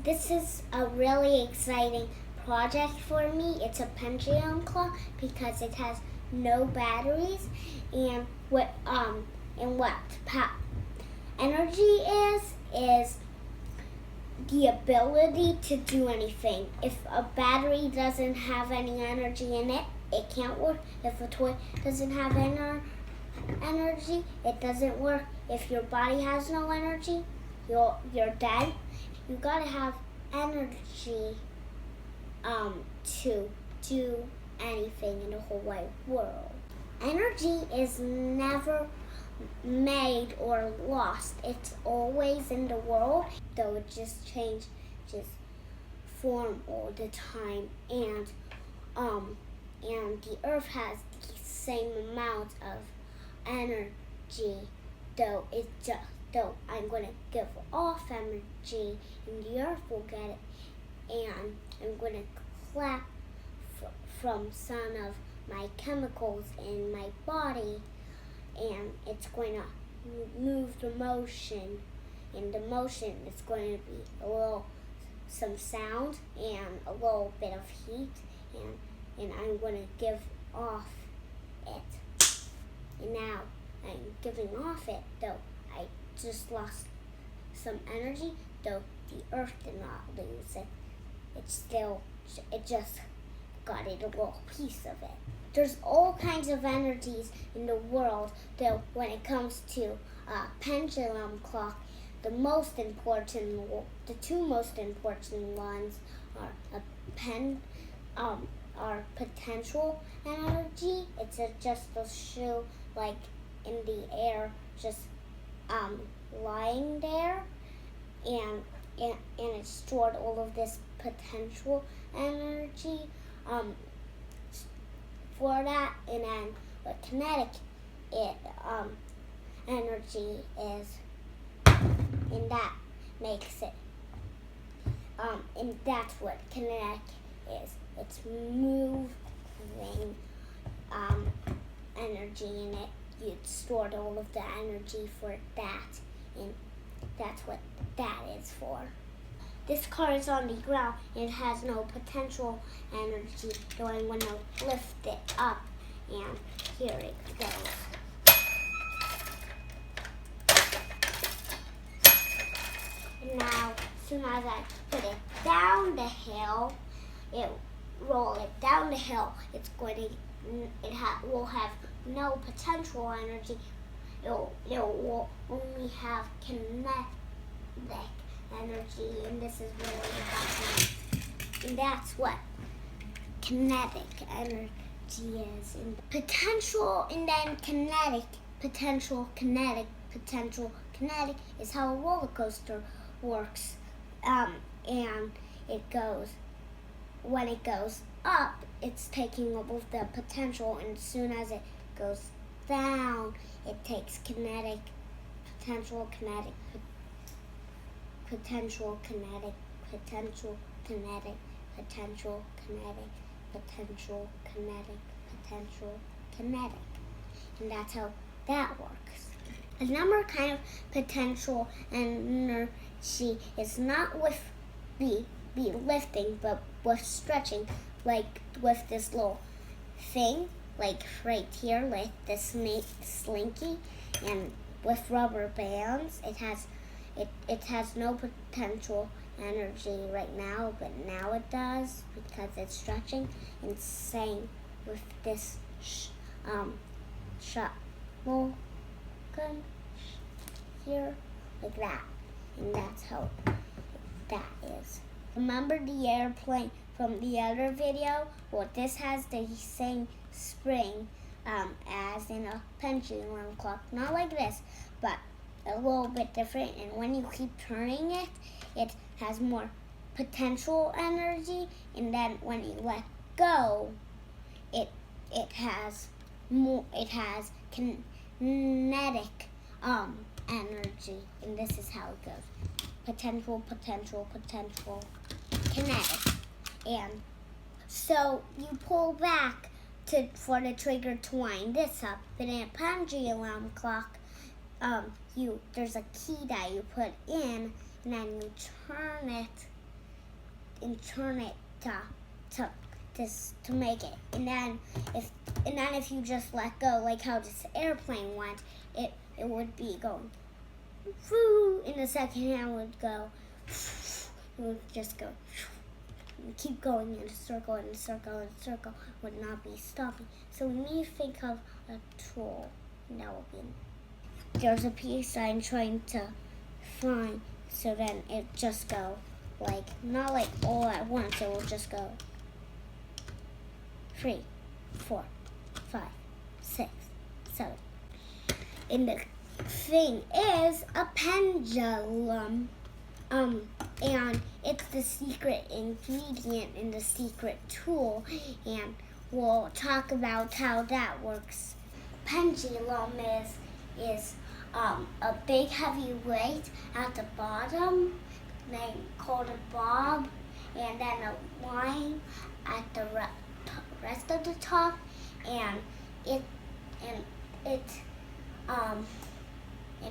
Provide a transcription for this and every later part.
This is a really exciting project for me. It's a pendulum clock because it has no batteries, and what energy is the ability to do anything. If a battery doesn't have any energy in it, it can't work. If a toy doesn't have energy, it doesn't work. If your body has no energy, you're dead. You gotta have energy to do anything in the whole wide world. Energy is never made or lost. It's always in the world, though it just changes form all the time. And the earth has the same amount of energy, though I'm going to give off energy and the earth will get it, and I'm going to collect from some of my chemicals in my body, and it's going to move the motion. In the motion, it's going to be some sound and a little bit of heat, and I'm going to give off it. And now I'm giving off it, though I just lost some energy, though the earth did not lose it. It just got a little piece of it. There's all kinds of energies in the world, though when it comes to pendulum clock, the two most important ones are potential energy. It's just a shoe like in the air, just lying there, and it stored all of this potential energy for that, and then what kinetic energy is, and that makes it, and that's what kinetic is. It's moving energy in it. You stored all of the energy for that, and that's what that is for. This car is on the ground and it has no potential energy, so I'm going to lift it up, and here it goes. And now, as soon as I put it down the hill, roll it down the hill, will have no potential energy. It will only have kinetic energy, and this is really important. And that's what kinetic energy is. And potential, and then kinetic. Potential, kinetic, potential, kinetic is how a roller coaster works. And it goes, when it goes up, it's taking all of the potential, and as soon as it goes down, it takes kinetic, potential, kinetic, potential, kinetic, potential, kinetic, potential, kinetic, potential, kinetic, potential, kinetic. And that's how that works. Another kind of potential energy is not with the lifting, but with stretching, like with this little thing, like right here, like this slinky, and with rubber bands. It has no potential energy right now, but now it does because it's stretching. And same with this shuttle gun here, like that, and that's how that is. Remember the airplane from the other video? Well, this has the same spring as in a pendulum clock. Not like this, but a little bit different. And when you keep turning it, it has more potential energy. And then when you let go, it has more. It has kinetic energy. And this is how it goes: potential, potential, potential, kinetic. And so you pull back for the trigger to wind this up. But in a pendulum clock, there's a key that you put in, and then you turn it and turn it to make it. And then if you just let go, like how this airplane went, it would be going woo, and the second hand would go. It would just go and keep going in a circle and a circle and a circle, would not be stopping. So we need to think of a tool. And that will be. There's a piece I'm trying to find, so then it just go like not like all at once. It will just go 3, 4, 5, 6, 7. And the thing is a pendulum. And it's the secret ingredient in the secret tool, and we'll talk about how that works. Pendulum is a big heavy weight at the bottom, called a bob, and then a line at the rest of the top, and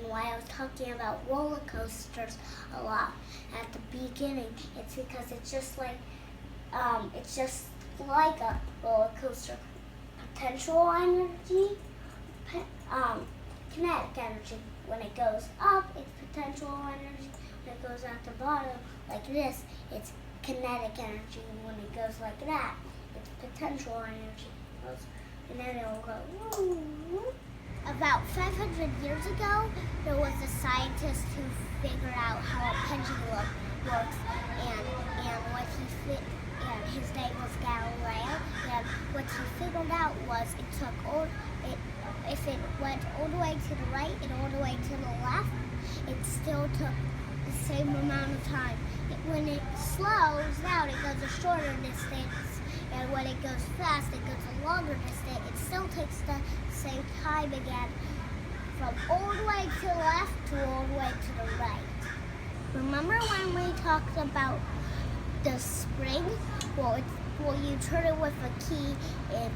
why I was talking about roller coasters a lot at the beginning, it's because it's just like a roller coaster. Potential energy, kinetic energy. When it goes up, it's potential energy. When it goes at the bottom, like this, it's kinetic energy. When it goes like that, it's potential energy. And then it will go woo. About 500 years ago, there was a scientist who figured out how a pendulum works, and his name was Galileo. And what he figured out was if it went all the way to the right and all the way to the left, it still took the same amount of time. When it slows down, it goes a shorter distance. And when it goes fast, it goes a longer distance. It still takes the same time again, from all the way to the left to all the way to the right. Remember when we talked about the spring? Well, you turn it with a key, and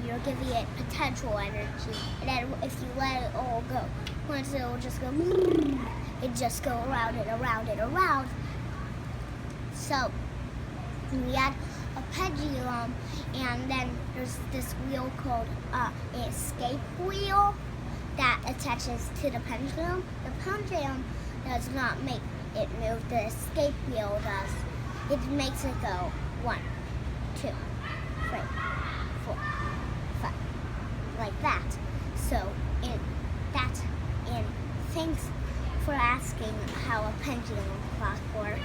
you're giving it potential energy. And then if you let it all go, once it will just go, it just go around and around and around. So we had a pendulum, and then there's this wheel called an escape wheel that attaches to the pendulum. The pendulum does not make it move, the escape wheel does. It makes it go 1, 2, 3, 4, 5, like that. So thanks for asking how a pendulum clock works.